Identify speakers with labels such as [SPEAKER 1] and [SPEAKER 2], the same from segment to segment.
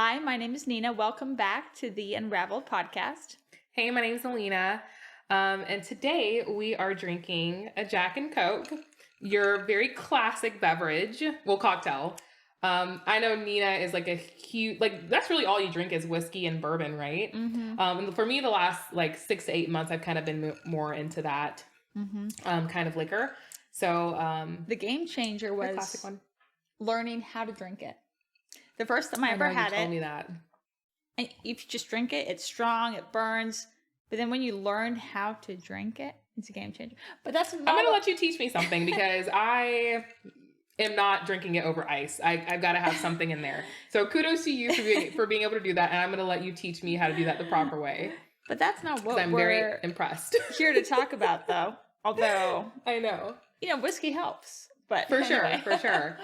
[SPEAKER 1] Hi, my name is Nina. Welcome back to the Unraveled.Podcast.
[SPEAKER 2] Hey, my name's Alina, and today we are drinking a Jack and Coke, your very classic beverage, well, cocktail. I know Nina is like a huge, that's really all you drink is whiskey and bourbon, right?
[SPEAKER 1] Mm-hmm.
[SPEAKER 2] And for me, the last 6 to 8 months, I've kind of been more into that kind of liquor. So
[SPEAKER 1] The game changer
[SPEAKER 2] the classic
[SPEAKER 1] was
[SPEAKER 2] one.
[SPEAKER 1] learning how to drink it. The first time I
[SPEAKER 2] I
[SPEAKER 1] ever
[SPEAKER 2] know
[SPEAKER 1] had
[SPEAKER 2] you told
[SPEAKER 1] it,
[SPEAKER 2] me that.
[SPEAKER 1] and if you just drink it, it's strong, it burns. But then when you learn how to drink it, it's a game changer. But that's not
[SPEAKER 2] I'm gonna let you teach me something because I am not drinking it over ice. I've got to have something in there. So kudos to you for being able to do that, and I'm gonna let you teach me how to do that the proper way.
[SPEAKER 1] But that's not what
[SPEAKER 2] I'm very impressed.
[SPEAKER 1] here to talk about, though. Although
[SPEAKER 2] I know,
[SPEAKER 1] whiskey helps. But
[SPEAKER 2] for
[SPEAKER 1] anyway.
[SPEAKER 2] sure.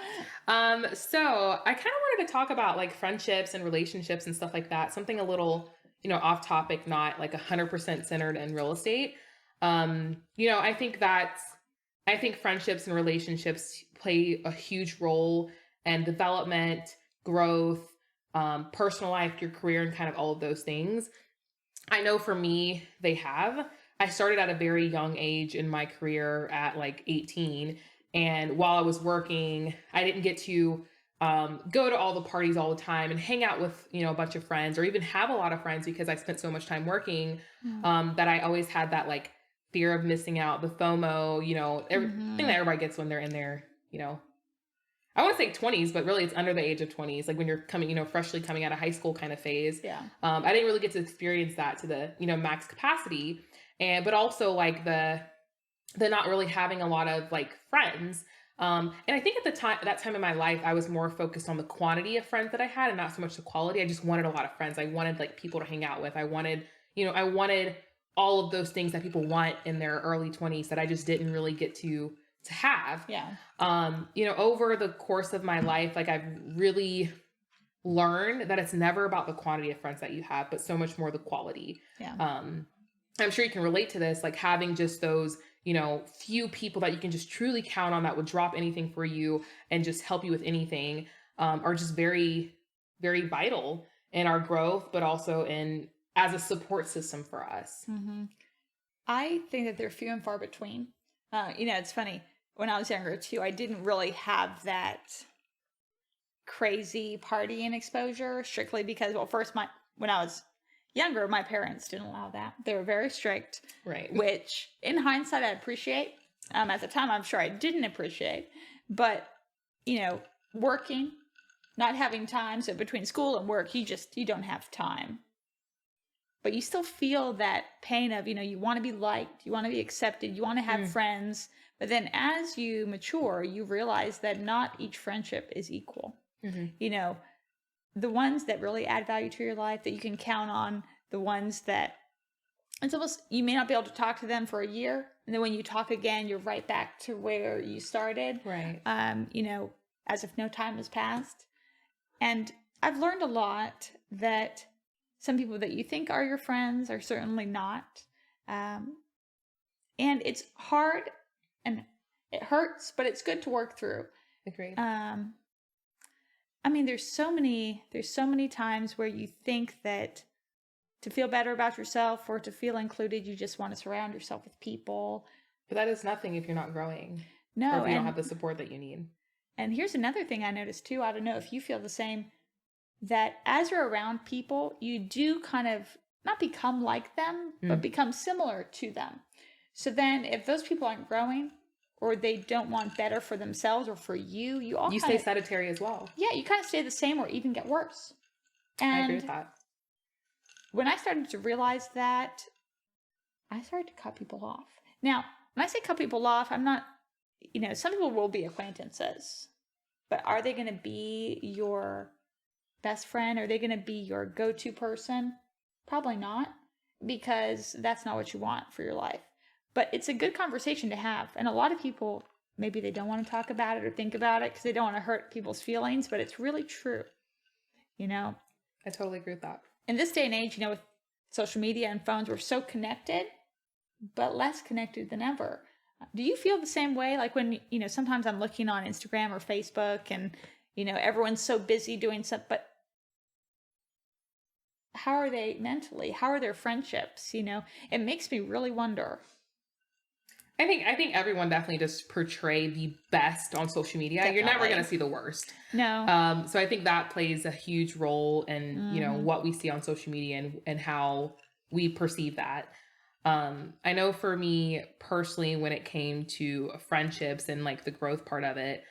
[SPEAKER 2] So I kind of wanted to talk about like friendships and relationships and stuff like that. Something a little, off topic, not like 100% centered in real estate. I think friendships and relationships play a huge role in development, growth, personal life, your career, and kind of all of those things. I know for me, they have. I started at a very young age in my career at like 18. And while I was working, I didn't get to go to all the parties all the time and hang out with, a bunch of friends or even have a lot of friends because I spent so much time working that I always had that like fear of missing out, the FOMO, everything that everybody gets when they're in their, I want to say 20s, but really it's under the age of 20s, like when you're coming, freshly coming out of high school kind of phase.
[SPEAKER 1] Yeah.
[SPEAKER 2] I didn't really get to experience that to the, max capacity. But also like the not really having a lot of like friends. And I think at that time in my life, I was more focused on the quantity of friends that I had and not so much the quality. I just wanted a lot of friends. I wanted like people to hang out with. I wanted all of those things that people want in their early 20s that I just didn't really get to have.
[SPEAKER 1] Yeah.
[SPEAKER 2] Over the course of my life, like I've really learned that it's never about the quantity of friends that you have, but so much more the quality.
[SPEAKER 1] Yeah.
[SPEAKER 2] I'm sure you can relate to this, like having just those, few people that you can just truly count on that would drop anything for you and just help you with anything, are just very, very vital in our growth, but also as a support system for us.
[SPEAKER 1] Mm-hmm. I think that they're few and far between. It's funny. When I was younger too, I didn't really have that crazy partying exposure strictly because, well, first when I was younger, my parents didn't allow that. They were very strict,
[SPEAKER 2] right?
[SPEAKER 1] Which, in hindsight, I appreciate. At the time, I'm sure I didn't appreciate. But working, not having time, so between school and work, you don't have time. But you still feel that pain of you want to be liked, you want to be accepted, you want to have friends. But then, as you mature, you realize that not each friendship is equal. Mm-hmm. The ones that really add value to your life that you can count on, the ones that it's almost, you may not be able to talk to them for a year. And then when you talk again, you're right back to where you started.
[SPEAKER 2] Right.
[SPEAKER 1] As if no time has passed. And I've learned a lot that some people that you think are your friends are certainly not. And it's hard and it hurts, but it's good to work through.
[SPEAKER 2] Agreed.
[SPEAKER 1] There's so many times where you think that to feel better about yourself or to feel included, you just want to surround yourself with people.
[SPEAKER 2] But that is nothing if you're not growing.
[SPEAKER 1] No.
[SPEAKER 2] Or if you don't have the support that you need.
[SPEAKER 1] And here's another thing I noticed too. I don't know if you feel the same, that as you're around people, you do kind of not become like them, but become similar to them. So then if those people aren't growing, or they don't want better for themselves or for you, you
[SPEAKER 2] stay sedentary as well.
[SPEAKER 1] Yeah, you kind of stay the same or even get worse. And
[SPEAKER 2] I agree with that.
[SPEAKER 1] When I started to realize that, I started to cut people off. Now, when I say cut people off, I'm not, some people will be acquaintances, but are they going to be your best friend? Are they going to be your go-to person? Probably not, because that's not what you want for your life. But it's a good conversation to have. And a lot of people, maybe they don't want to talk about it or think about it because they don't want to hurt people's feelings, but it's really true.
[SPEAKER 2] I totally agree with that.
[SPEAKER 1] In this day and age, with social media and phones, we're so connected, but less connected than ever. Do you feel the same way? Like when, sometimes I'm looking on Instagram or Facebook and, everyone's so busy doing stuff, but how are they mentally? How are their friendships? It makes me really wonder.
[SPEAKER 2] I think everyone definitely does portray the best on social media.
[SPEAKER 1] Definitely.
[SPEAKER 2] You're never going to see the worst.
[SPEAKER 1] No.
[SPEAKER 2] So I think that plays a huge role in, what we see on social media and how we perceive that. I know for me personally, when it came to friendships and like the growth part of it,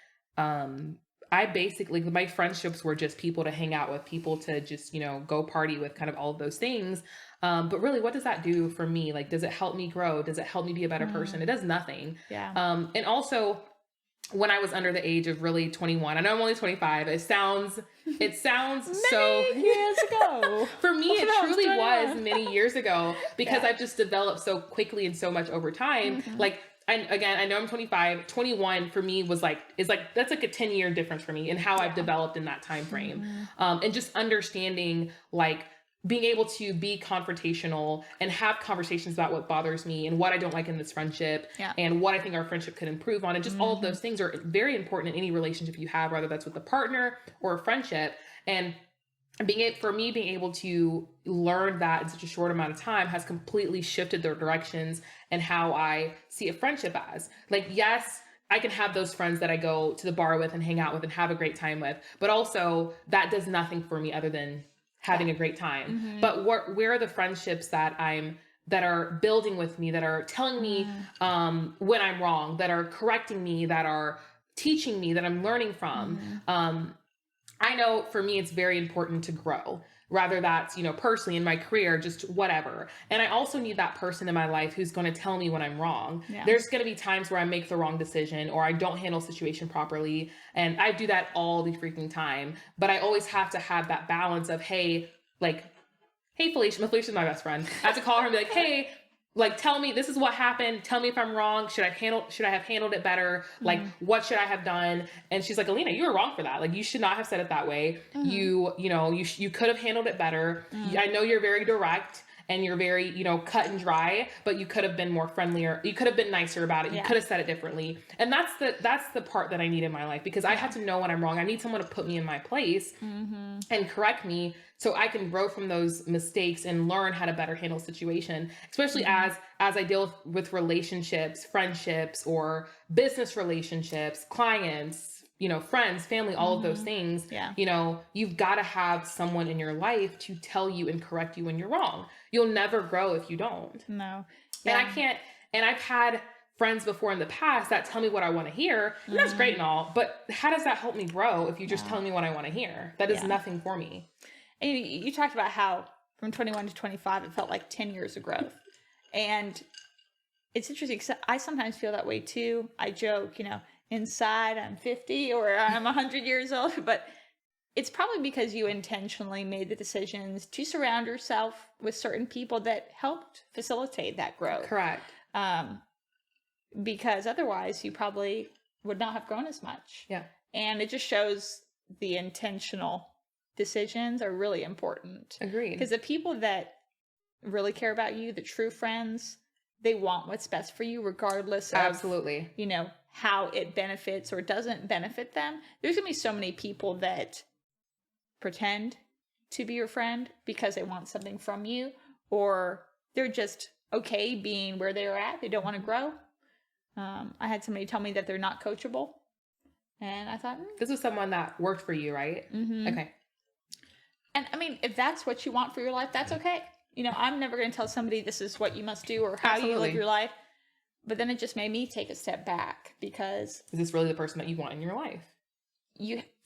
[SPEAKER 2] I basically, my friendships were just people to hang out with, people to just, go party with, kind of all of those things. But really, what does that do for me? Like, does it help me grow? Does it help me be a better person? It does nothing.
[SPEAKER 1] Yeah.
[SPEAKER 2] And also, when I was under the age of really 21, I know I'm only 25. It sounds so
[SPEAKER 1] years ago.
[SPEAKER 2] For me, it truly was many years ago, because
[SPEAKER 1] Yeah.
[SPEAKER 2] I've just developed so quickly and so much over time. Like, I know I'm 25, 21 for me is like, that's like a 10-year difference for me in how I've developed in that time frame. And just understanding, like, being able to be confrontational and have conversations about what bothers me and what I don't like in this friendship and what I think our friendship could improve on. And just all of those things are very important in any relationship you have, whether that's with a partner or a friendship. And being able to learn that in such a short amount of time has completely shifted the directions and how I see a friendship as. Like, yes, I can have those friends that I go to the bar with and hang out with and have a great time with, but also that does nothing for me other than having a great time. But where are the friendships that are building with me, that are telling me when I'm wrong, that are correcting me, that are teaching me, that I'm learning from? I know for me, it's very important to grow, rather that's, personally in my career, just whatever. And I also need that person in my life who's going to tell me when I'm wrong.
[SPEAKER 1] Yeah. There's
[SPEAKER 2] There's going to be times where I make the wrong decision or I don't handle a situation properly. And I do that all the freaking time. But I always have to have that balance of, hey, Felicia, Felicia's my best friend. I have to call her and be like, hey, like, tell me, this is what happened. Tell me if I'm wrong. Should I have handled it better? Like, what should I have done? And she's like, Alina, you were wrong for that. Like, you should not have said it that way. You could have handled it better. I know you're very direct and you're very, cut and dry, but you could have been more friendlier. You could have been nicer about it. You could have said it differently. And that's the part that I need in my life, because I have to know when I'm wrong. I need someone to put me in my place and correct me, so I can grow from those mistakes and learn how to better handle situation, especially as I deal with relationships, friendships, or business relationships, clients, friends, family, all of those things.
[SPEAKER 1] Yeah.
[SPEAKER 2] You've got to have someone in your life to tell you and correct you when you're wrong. You'll never grow if you don't.
[SPEAKER 1] No.
[SPEAKER 2] And I've had friends before in the past that tell me what I want to hear, and that's great and all, but how does that help me grow if you just tell me what I want to hear? That is nothing for me.
[SPEAKER 1] And you talked about how from 21 to 25, it felt like 10 years of growth. And it's interesting because I sometimes feel that way too. I joke, inside I'm 50 or I'm 100 years old, but it's probably because you intentionally made the decisions to surround yourself with certain people that helped facilitate that growth.
[SPEAKER 2] Correct.
[SPEAKER 1] Because otherwise you probably would not have grown as much.
[SPEAKER 2] Yeah.
[SPEAKER 1] And it just shows the intentional decisions are really important.
[SPEAKER 2] Agreed.
[SPEAKER 1] Because the people that really care about you, the true friends, they want what's best for you regardless of,
[SPEAKER 2] absolutely,
[SPEAKER 1] how it benefits or doesn't benefit them. There's going to be so many people that pretend to be your friend because they want something from you, or they're just okay being where they're at. They don't want to grow. I had somebody tell me that they're not coachable. And I thought,
[SPEAKER 2] this was someone that worked for you, right? Okay.
[SPEAKER 1] And I mean, if that's what you want for your life, that's okay. I'm never going to tell somebody this is what you must do or how you live your life. But then it just made me take a step back, because
[SPEAKER 2] is this really the person that you want in your life?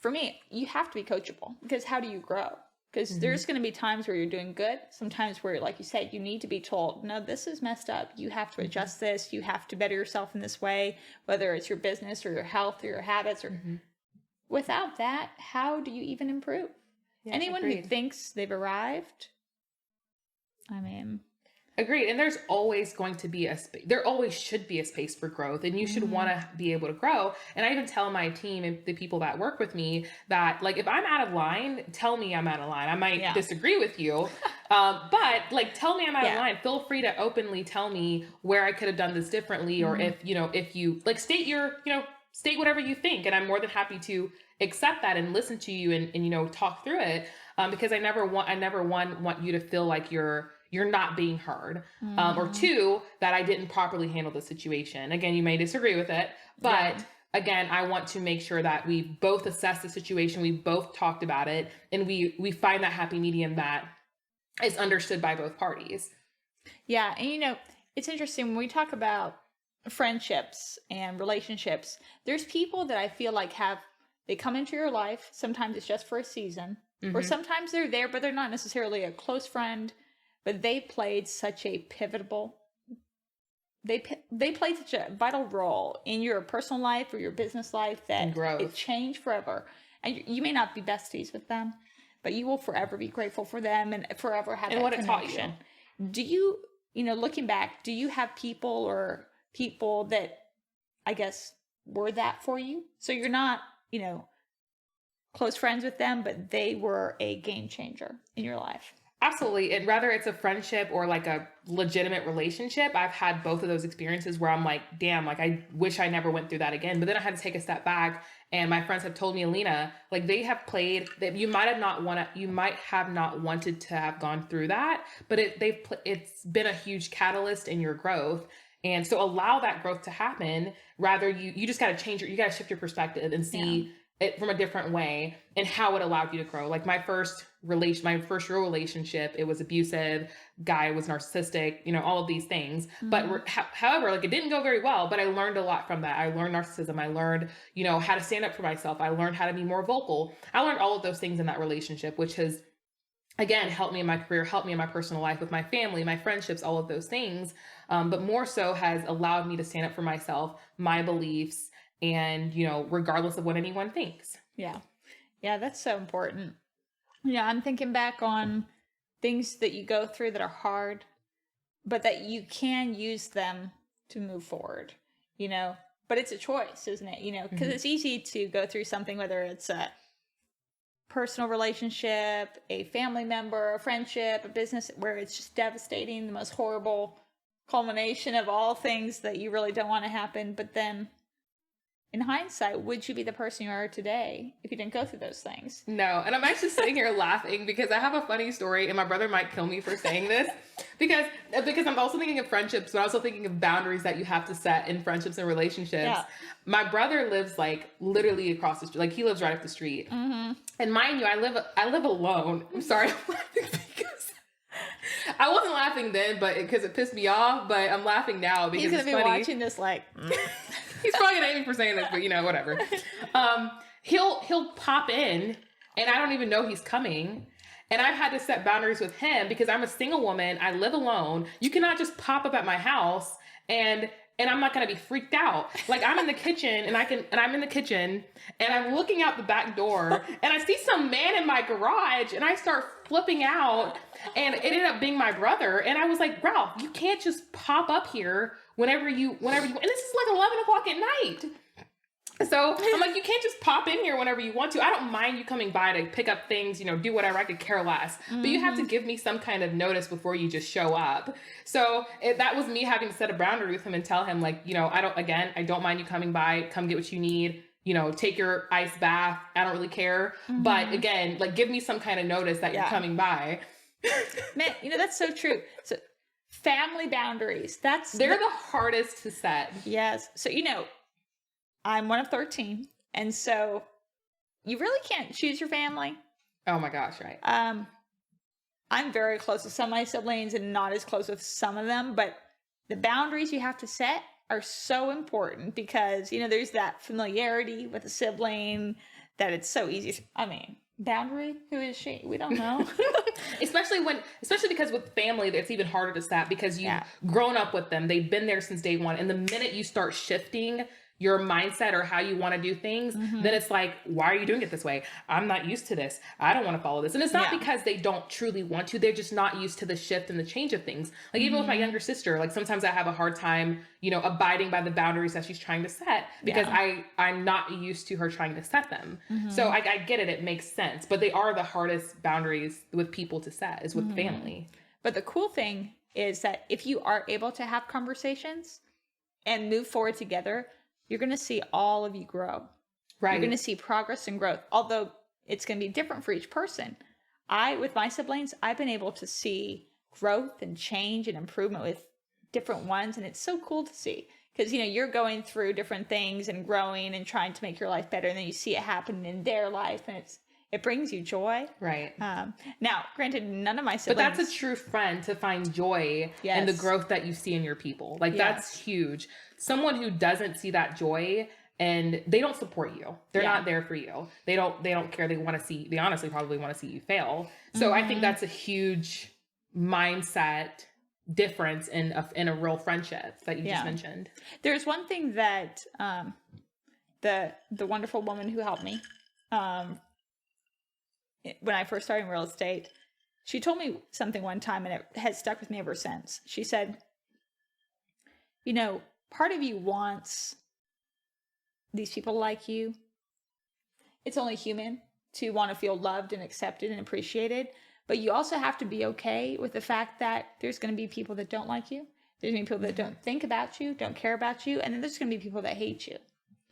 [SPEAKER 1] For me, you have to be coachable, because how do you grow? Because there's going to be times where you're doing good. Sometimes where, like you said, you need to be told, no, this is messed up. You have to adjust this. You have to better yourself in this way, whether it's your business or your health or your habits. Or without that, how do you even improve? Yeah, anyone who thinks they've arrived, I mean...
[SPEAKER 2] Agreed. And there's always going to be there always should be a space for growth, and you should want to be able to grow. And I even tell my team and the people that work with me that, like, if I'm out of line, tell me I'm out of line. I might disagree with you, but like, tell me I'm out of line. Feel free to openly tell me where I could have done this differently, or if you like state whatever you think, and I'm more than happy to accept that and listen to you and talk through it. because I never want you to feel like you're not being heard. Or two, that I didn't properly handle the situation. Again, you may disagree with it, but again, I want to make sure that we both assess the situation, we both talked about it, and we find that happy medium that is understood by both parties.
[SPEAKER 1] Yeah. And it's interesting when we talk about friendships and relationships, there's people that I feel like they come into your life. Sometimes it's just for a season, or sometimes they're there, but they're not necessarily a close friend, but they played such a they played such a vital role in your personal life or your business life that it changed forever. And you may not be besties with them, but you will forever be grateful for them and forever have that connection. What it taught you. Do you, looking back, do you have people that I guess were that for you? So you're not, close friends with them, but they were a game changer in your life.
[SPEAKER 2] Absolutely. And whether it's a friendship or like a legitimate relationship, I've had both of those experiences where I'm like, damn, like I wish I never went through that again. But then I had to take a step back, and my friends have told me, Alina, like they have played that you might have not wanted to have gone through that, but it's been a huge catalyst in your growth. And so allow that growth to happen. Rather, you just got to you got to shift your perspective and see it from a different way and how it allowed you to grow. Like my first real relationship, it was abusive, guy was narcissistic, all of these things. But however, like it didn't go very well, but I learned a lot from that. I learned narcissism. I learned, how to stand up for myself. I learned how to be more vocal. I learned all of those things in that relationship, which has, again, helped me in my career, helped me in my personal life with my family, my friendships, all of those things. But more so has allowed me to stand up for myself, my beliefs, and, regardless of what anyone thinks.
[SPEAKER 1] Yeah. Yeah, that's so important. I'm thinking back on things that you go through that are hard, but that you can use them to move forward, but it's a choice, isn't it? Because it's easy to go through something, whether it's a personal relationship, a family member, a friendship, a business, where it's just devastating, the most horrible culmination of all things that you really don't want to happen. But then in hindsight, would you be the person you are today if you didn't go through those things?
[SPEAKER 2] No. And I'm actually sitting here laughing because I have a funny story, and my brother might kill me for saying this because I'm also thinking of friendships, but I'm also thinking of boundaries that you have to set in friendships and relationships. Yeah. My brother lives like literally across the street. Like he lives right up the street. Mm-hmm. And mind you, I live alone. I'm sorry. I'm laughing because I wasn't laughing then, but because it pissed me off, but I'm laughing now because
[SPEAKER 1] he's going to be
[SPEAKER 2] funny.
[SPEAKER 1] Watching this like...
[SPEAKER 2] He's probably gonna hate me for saying this, but whatever. He'll pop in, and I don't even know he's coming. And I've had to set boundaries with him because I'm a single woman. I live alone. You cannot just pop up at my house and I'm not gonna be freaked out. Like I'm in the kitchen and I'm in the kitchen and I'm looking out the back door and I see some man in my garage and I start flipping out, and it ended up being my brother. And I was like, Ralph, you can't just pop up here whenever you, and this is like 11 o'clock at night. So I'm like, you can't just pop in here whenever you want to. I don't mind you coming by to pick up things, do whatever. I could care less. Mm-hmm. But you have to give me some kind of notice before you just show up. So that was me having to set a boundary with him and tell him like, I don't mind you coming by. Come get what you need. Take your ice bath. I don't really care. Mm-hmm. But again, like give me some kind of notice that you're coming by.
[SPEAKER 1] Man, that's so true. So family boundaries,
[SPEAKER 2] they're the hardest to set.
[SPEAKER 1] Yes. So, I'm one of 13. And so you really can't choose your family.
[SPEAKER 2] Oh my gosh. Right.
[SPEAKER 1] I'm very close to some of my siblings and not as close with some of them, but the boundaries you have to set are so important because, there's that familiarity with a sibling that it's so easy. Boundary? Who is she? We don't know.
[SPEAKER 2] especially because with family, it's even harder to set because you've grown up with them. They've been there since day one. And the minute you start shifting your mindset or how you want to do things, then it's like, why are you doing it this way? I'm not used to this. I don't want to follow this. And it's not because they don't truly want to. They're just not used to the shift and the change of things. Like even with my younger sister, like sometimes I have a hard time, abiding by the boundaries that she's trying to set because I'm not used to her trying to set them. So I get it. It makes sense. But they are the hardest boundaries with people to set is with family.
[SPEAKER 1] But the cool thing is that if you are able to have conversations and move forward together, you're going to see all of you grow. Right. You're going to see progress and growth, although it's going to be different for each person. with my siblings, I've been able to see growth and change and improvement with different ones. And it's so cool to see because, you're going through different things and growing and trying to make your life better. And then you see it happen in their life and it brings you joy.
[SPEAKER 2] Right.
[SPEAKER 1] Now, granted, none of my siblings.
[SPEAKER 2] But that's a true friend, to find joy in the growth that you see in your people. Like, that's huge. Someone who doesn't see that joy and they don't support you. They're not there for you. They don't care. They honestly probably want to see you fail. So I think that's a huge mindset difference in a real friendship that you just mentioned.
[SPEAKER 1] There's one thing that the wonderful woman who helped me when I first started in real estate, she told me something one time and it has stuck with me ever since. She said, part of you wants these people like you. It's only human to want to feel loved and accepted and appreciated. But you also have to be okay with the fact that there's going to be people that don't like you. There's going to be people that don't think about you, don't care about you. And then there's going to be people that hate you.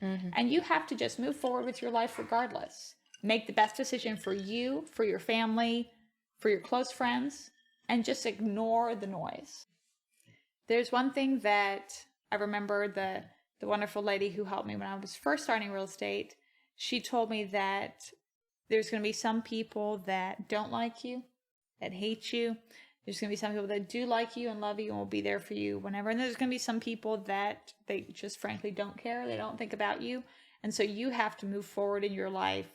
[SPEAKER 1] Mm-hmm. And you have to just move forward with your life regardless. Make the best decision for you, for your family, for your close friends, and just ignore the noise. There's one thing that I remember the wonderful lady who helped me when I was first starting real estate. She told me that there's going to be some people that don't like you, that hate you. There's going to be some people that do like you and love you and will be there for you whenever. And there's going to be some people that they just frankly don't care. They don't think about you. And so you have to move forward in your life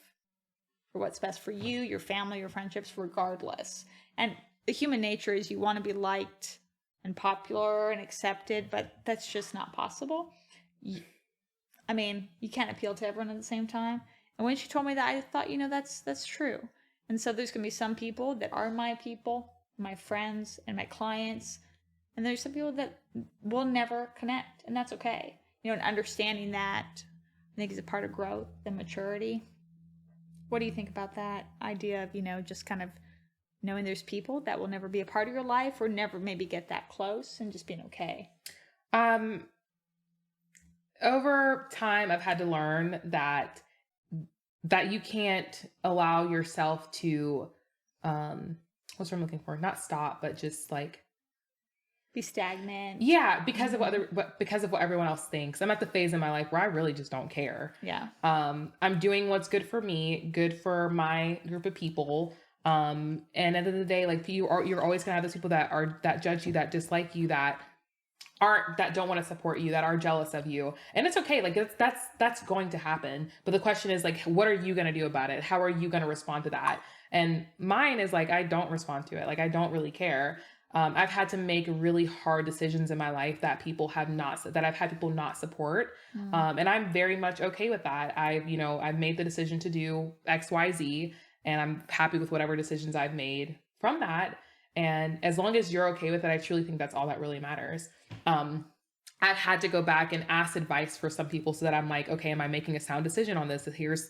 [SPEAKER 1] for what's best for you, your family, your friendships, regardless. And the human nature is you want to be liked and popular and accepted, but that's just not possible. I mean, you can't appeal to everyone at the same time. And when she told me that, I thought, that's true. And so there's going to be some people that are my people, my friends and my clients. And there's some people that will never connect, and that's okay. And understanding that, I think, is a part of growth and maturity. What do you think about that idea of, just kind of knowing there's people that will never be a part of your life or never maybe get that close and just being okay?
[SPEAKER 2] Over time, I've had to learn that you can't allow yourself to, what's what I'm looking for? Not stop, but just like
[SPEAKER 1] be stagnant.
[SPEAKER 2] Yeah, because of what everyone else thinks. I'm at the phase in my life where I really just don't care.
[SPEAKER 1] Yeah.
[SPEAKER 2] I'm doing what's good for me, good for my group of people. And at the end of the day, like you're always gonna have those people that judge you, that dislike you, that don't want to support you, that are jealous of you. And it's okay. Like that's going to happen. But the question is like, what are you going to do about it? How are you going to respond to that? And mine is like, I don't respond to it. Like, I don't really care. I've had to make really hard decisions in my life that I've had people not support. And I'm very much okay with that. I've made the decision to do X, Y, Z, and I'm happy with whatever decisions I've made from that. And as long as you're okay with it, I truly think that's all that really matters. I've had to go back and ask advice for some people so that I'm like, okay, am I making a sound decision on this? Here's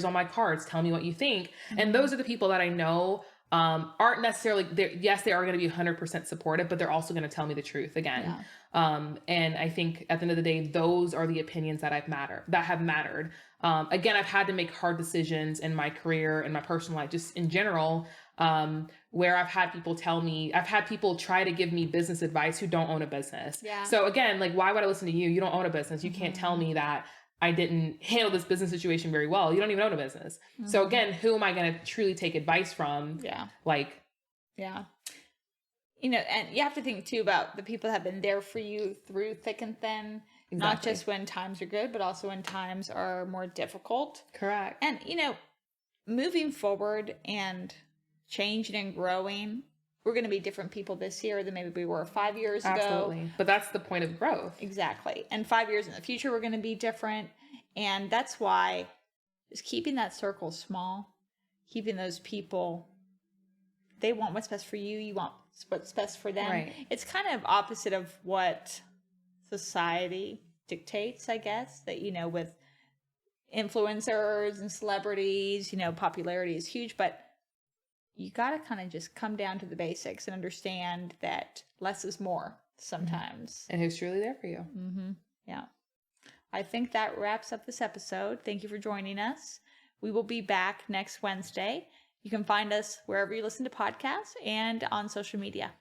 [SPEAKER 2] all my cards. Tell me what you think. Mm-hmm. And those are the people that I know aren't necessarily there. Yes, they are going to be 100% supportive, but they're also going to tell me the truth again. Yeah. And I think at the end of the day, those are the opinions that have mattered. Again, I've had to make hard decisions in my career and my personal life, just in general, where I've had people try to give me business advice who don't own a business.
[SPEAKER 1] Yeah.
[SPEAKER 2] So again, like, why would I listen to you? You don't own a business. You can't tell me that I didn't handle this business situation very well. You don't even own a business. Mm-hmm. So again, who am I going to truly take advice from?
[SPEAKER 1] Yeah.
[SPEAKER 2] Yeah.
[SPEAKER 1] And you have to think too about the people that have been there for you through thick and thin, exactly. Not just when times are good, but also when times are more difficult.
[SPEAKER 2] Correct.
[SPEAKER 1] And, moving forward and changing and growing, we're going to be different people this year than maybe we were 5 years ago.
[SPEAKER 2] Absolutely. But that's the point of growth.
[SPEAKER 1] Exactly. And 5 years in the future, we're going to be different. And that's why just keeping that circle small, keeping those people, they want what's best for you. You want what's best for them.
[SPEAKER 2] Right.
[SPEAKER 1] It's kind of opposite of what society dictates, I guess, that, with influencers and celebrities, popularity is huge, but you got to kind of just come down to the basics and understand that less is more sometimes.
[SPEAKER 2] And who's truly there for you.
[SPEAKER 1] Mm-hmm. Yeah. I think that wraps up this episode. Thank you for joining us. We will be back next Wednesday. You can find us wherever you listen to podcasts and on social media.